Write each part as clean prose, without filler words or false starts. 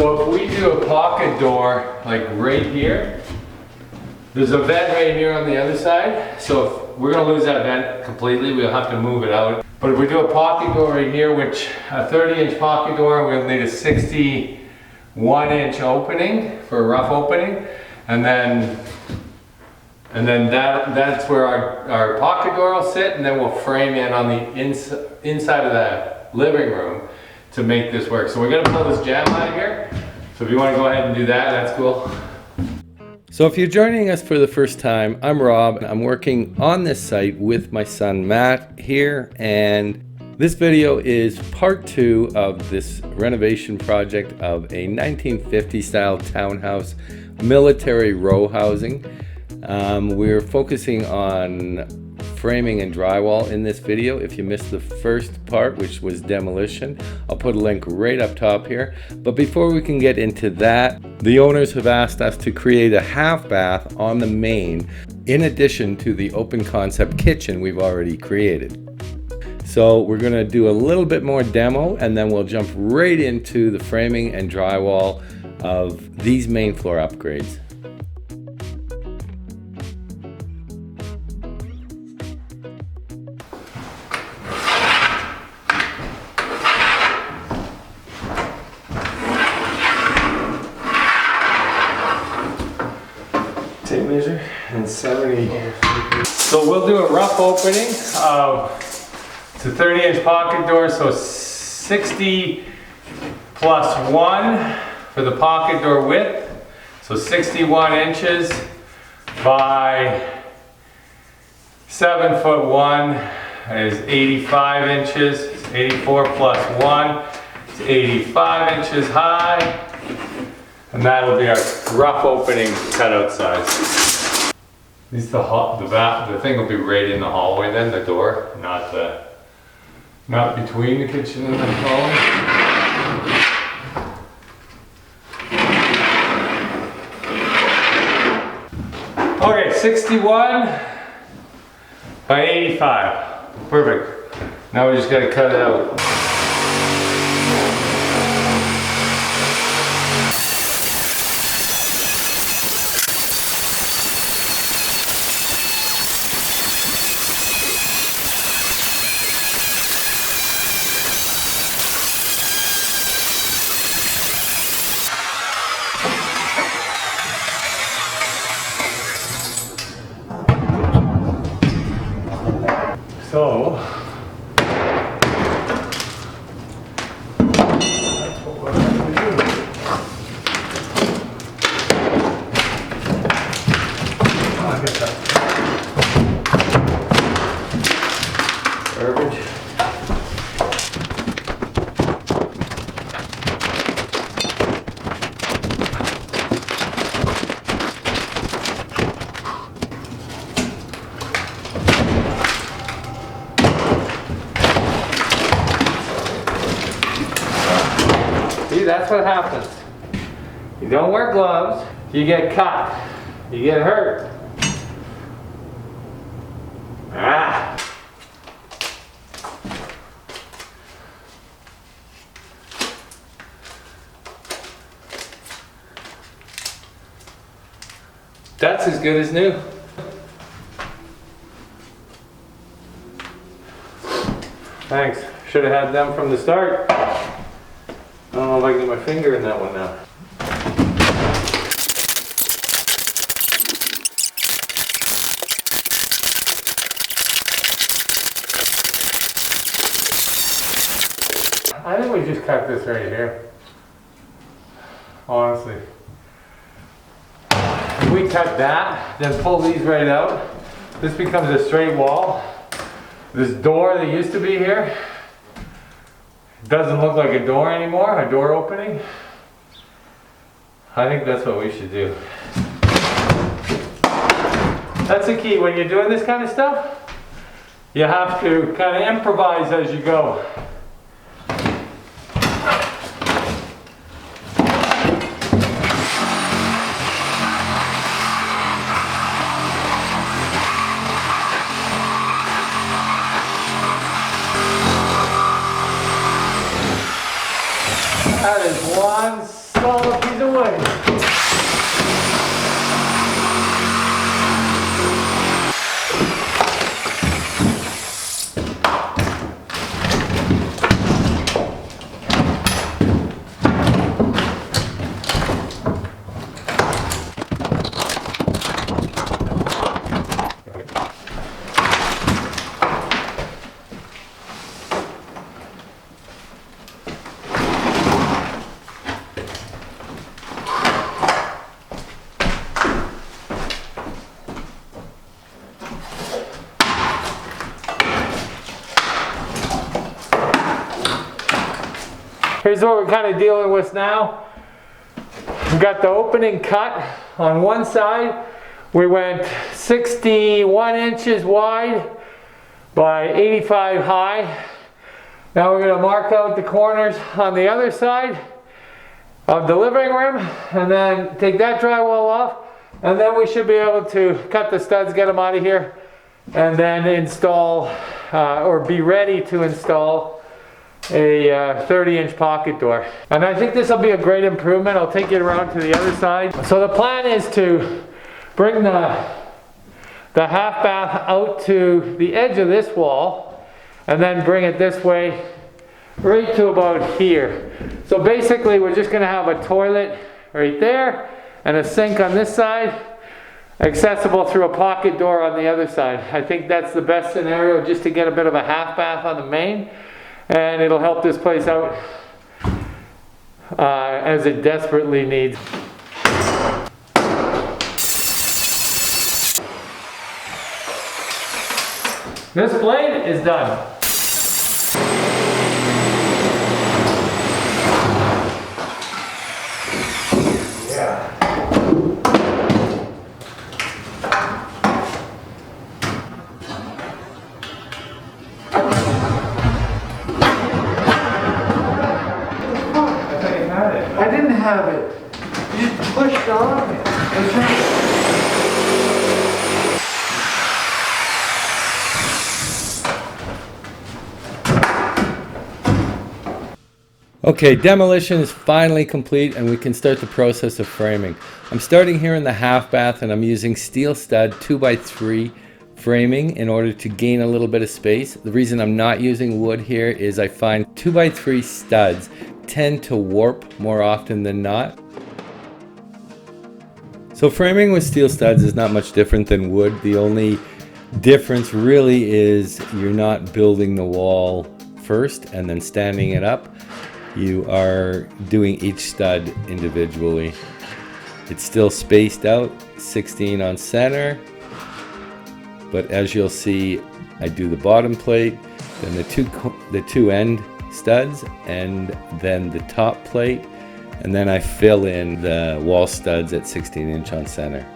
So if we do a pocket door like right here, there's a vent right here on the other side. So if we're gonna lose that vent completely, we'll have to move it out. But if we do a pocket door right here, which a 30-inch pocket door, we'll need a 61-inch opening for a rough opening. And then that's where our pocket door will sit, and then we'll frame in on the inside of that living room to make this work. So we're gonna pull this jamb out of here. So if you wanna go ahead and do that, that's cool. So if you're joining us for the first time, I'm Rob. I'm working on this site with my son Matt here, and this video is part 2 of this renovation project of a 1950 style townhouse military row housing. We're focusing on framing and drywall in this video. If you missed the first part, which was demolition, I'll put a link right up top here. But before we can get into that, the owners have asked us to create a half bath on the main, in addition to the open concept kitchen we've already created. So we're gonna do a little bit more demo, and then we'll jump right into the framing and drywall of these main floor upgrades. Tape measure and 70. So we'll do a rough opening of, it's a 30-inch pocket door, so 60 plus 1 for the pocket door width. So 61 inches by 7 foot 1 is 85 inches. 84 plus 1 is 85 inches high. And that'll be our rough opening cutout size. The thing will be right in the hallway then, the door, not between the kitchen and the hallway. Okay, 61 by 85. Perfect. Now we just gotta cut it out. So, that's what we're going to do. Oh, I get that. Garbage. See, that's what happens. You don't wear gloves, you get cut, you get hurt. Ah! That's as good as new. Thanks. Should have had them from the start. I don't know if I can get my finger in that one now. I think we just cut this right here. Honestly. If we cut that, then pull these right out, this becomes a straight wall. This door that used to be here doesn't look like a door anymore, a door opening. I think that's what we should do. That's the key when you're doing this kind of stuff. You have to kind of improvise as you go. That is one install a piece of wood. Here's what we're kind of dealing with now. We've got the opening cut on one side. We went 61 inches wide by 85 high. Now we're going to mark out the corners on the other side of the living room and then take that drywall off, and then we should be able to cut the studs, get them out of here, and then install or be ready to install a 30-inch pocket door. And I think this will be a great improvement. I'll take it around to the other side. So the plan is to bring the half bath out to the edge of this wall and then bring it this way right to about here. So basically we're just going to have a toilet right there and a sink on this side, accessible through a pocket door on the other side. I think that's the best scenario, just to get a bit of a half bath on the main. And it'll help this place out as it desperately needs. This blade is done. Yeah. I didn't have it. You pushed on it. Okay, demolition is finally complete and we can start the process of framing. I'm starting here in the half bath and I'm using steel stud 2x3 framing in order to gain a little bit of space. The reason I'm not using wood here is I find 2x3 studs tend to warp more often than not. So framing with steel studs is not much different than wood. The only difference really is you're not building the wall first and then standing it up. You are doing each stud individually. It's still spaced out, 16 on center, but as you'll see, I do the bottom plate, then the two end studs, and then the top plate, and then I fill in the wall studs at 16 inch on center.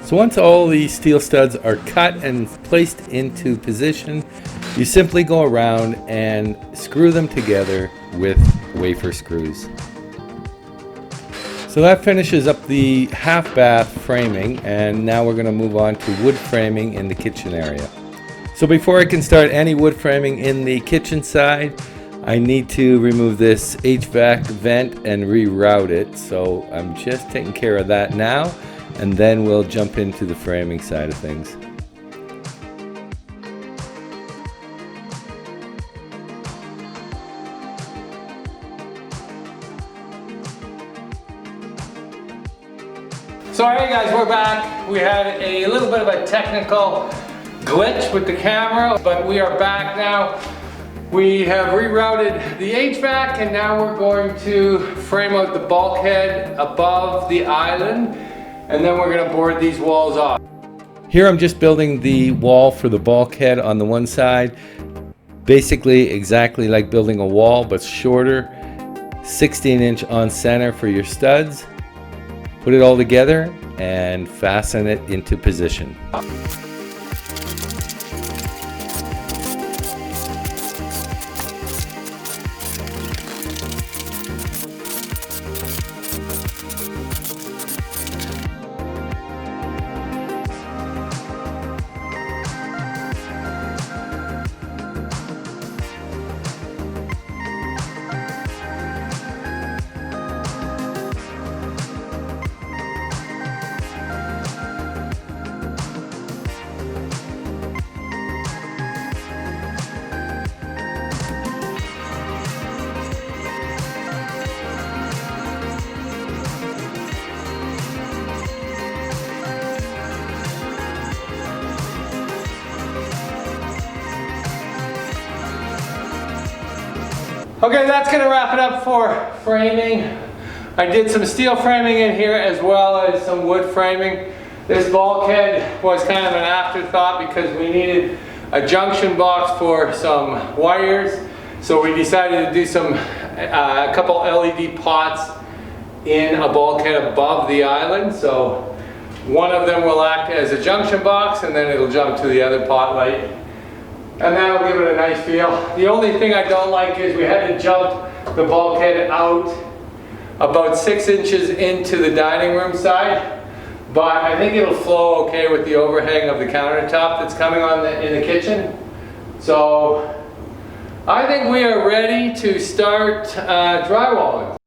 So once all these steel studs are cut and placed into position, you simply go around and screw them together with wafer screws. So that finishes up the half bath framing, and now we're going to move on to wood framing in the kitchen area. So before I can start any wood framing in the kitchen side, I need to remove this HVAC vent and reroute it. So I'm just taking care of that now, and then we'll jump into the framing side of things. So alright guys, we're back. We had a little bit of a technical glitch with the camera, but we are back now. We have rerouted the HVAC and now we're going to frame out the bulkhead above the island, and then we're going to board these walls off. Here I'm just building the wall for the bulkhead on the one side. Basically exactly like building a wall, but shorter. 16 inch on center for your studs. Put it all together and fasten it into position. Okay, that's gonna wrap it up for framing. I did some steel framing in here as well as some wood framing. This bulkhead was kind of an afterthought because we needed a junction box for some wires. So we decided to do a couple LED pots in a bulkhead above the island. So one of them will act as a junction box and then it'll jump to the other pot light. And that'll give it a nice feel. The only thing I don't like is we had to jump the bulkhead out about 6 inches into the dining room side. But I think it'll flow okay with the overhang of the countertop that's coming on in the kitchen. So I think we are ready to start drywalling.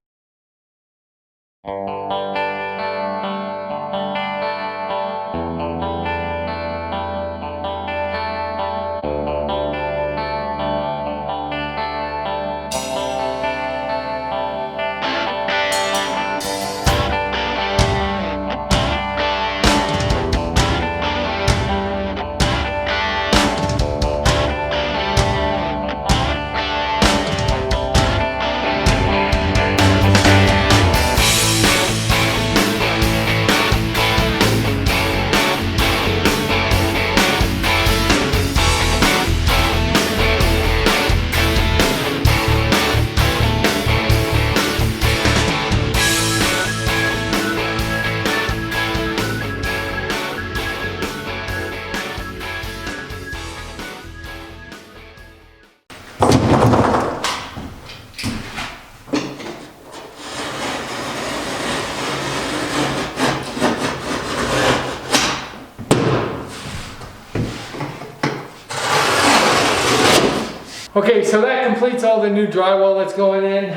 Okay, so that completes all the new drywall that's going in.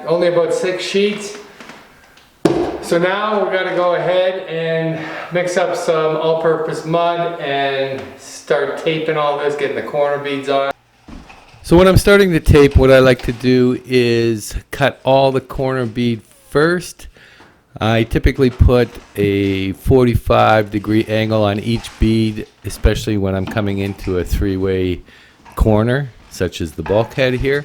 Only about 6 sheets. So now we're gonna go ahead and mix up some all-purpose mud and start taping all this, getting the corner beads on. So when I'm starting to tape, what I like to do is cut all the corner bead first. I typically put a 45-degree angle on each bead, especially when I'm coming into a 3-way corner, such as the bulkhead here.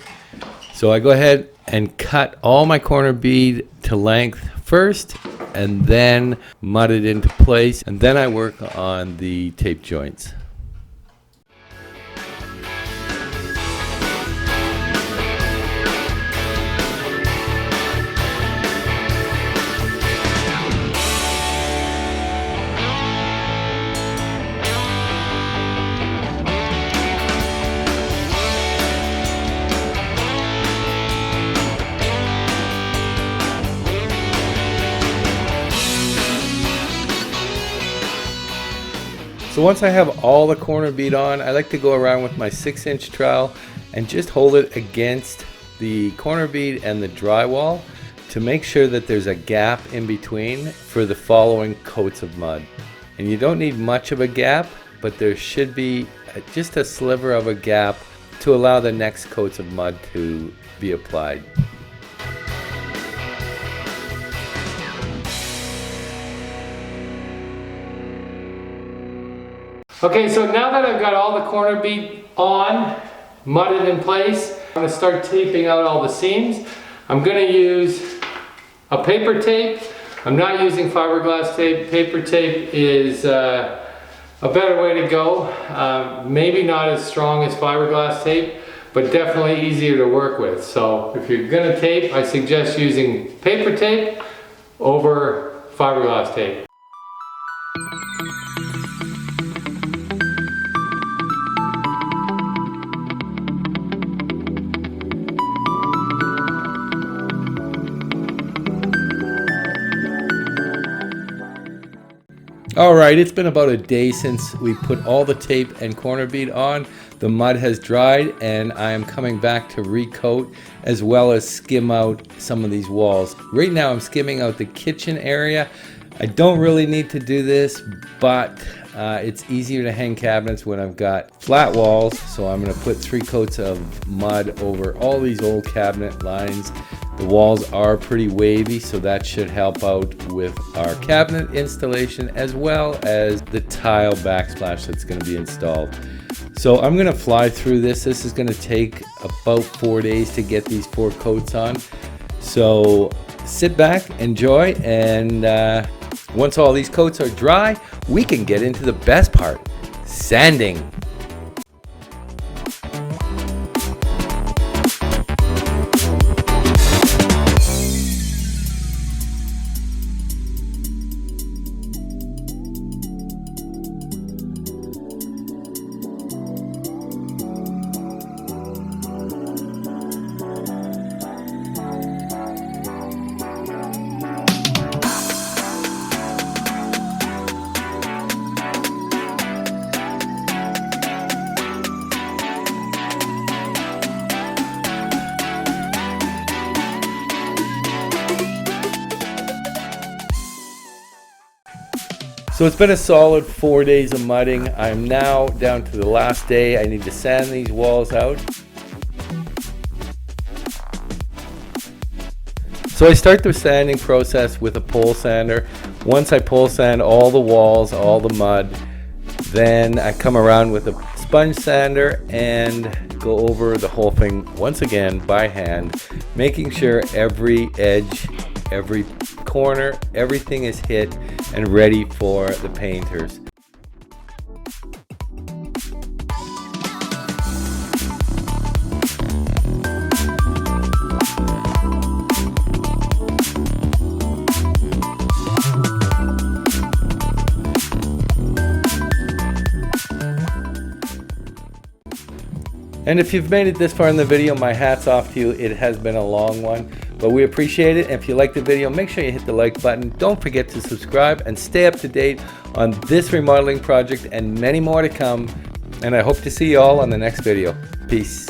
So I go ahead and cut all my corner bead to length first, and then mud it into place, and then I work on the tape joints. So once I have all the corner bead on, I like to go around with my 6-inch trowel and just hold it against the corner bead and the drywall to make sure that there's a gap in between for the following coats of mud. And you don't need much of a gap, but there should be just a sliver of a gap to allow the next coats of mud to be applied. Okay, so now that I've got all the corner bead on, mudded in place, I'm going to start taping out all the seams. I'm going to use a paper tape. I'm not using fiberglass tape. Paper tape is a better way to go. Maybe not as strong as fiberglass tape, but definitely easier to work with. So if you're going to tape, I suggest using paper tape over fiberglass tape. All right, it's been about a day since we put all the tape and corner bead on. The mud has dried and I am coming back to recoat as well as skim out some of these walls. Right now I'm skimming out the kitchen area. I don't really need to do this, but it's easier to hang cabinets when I've got flat walls. So I'm gonna put 3 coats of mud over all these old cabinet lines. The walls are pretty wavy, so that should help out with our cabinet installation as well as the tile backsplash that's going to be installed. So I'm going to fly through this. This is going to take about 4 days to get these 4 coats on. So sit back, enjoy, and once all these coats are dry, we can get into the best part, sanding. So it's been a solid 4 days of mudding. I'm now down to the last day. I need to sand these walls out. So I start the sanding process with a pole sander. Once I pole sand all the walls, all the mud, then I come around with a sponge sander and go over the whole thing once again by hand, making sure every edge, every corner, everything is hit and ready for the painters. And if you've made it this far in the video, my hat's off to you. It has been a long one, but we appreciate it. And if you like the video, make sure you hit the like button. Don't forget to subscribe and stay up to date on this remodeling project and many more to come. And I hope to see you all on the next video. Peace.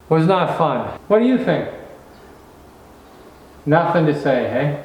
Was not fun. What do you think? Nothing to say, hey?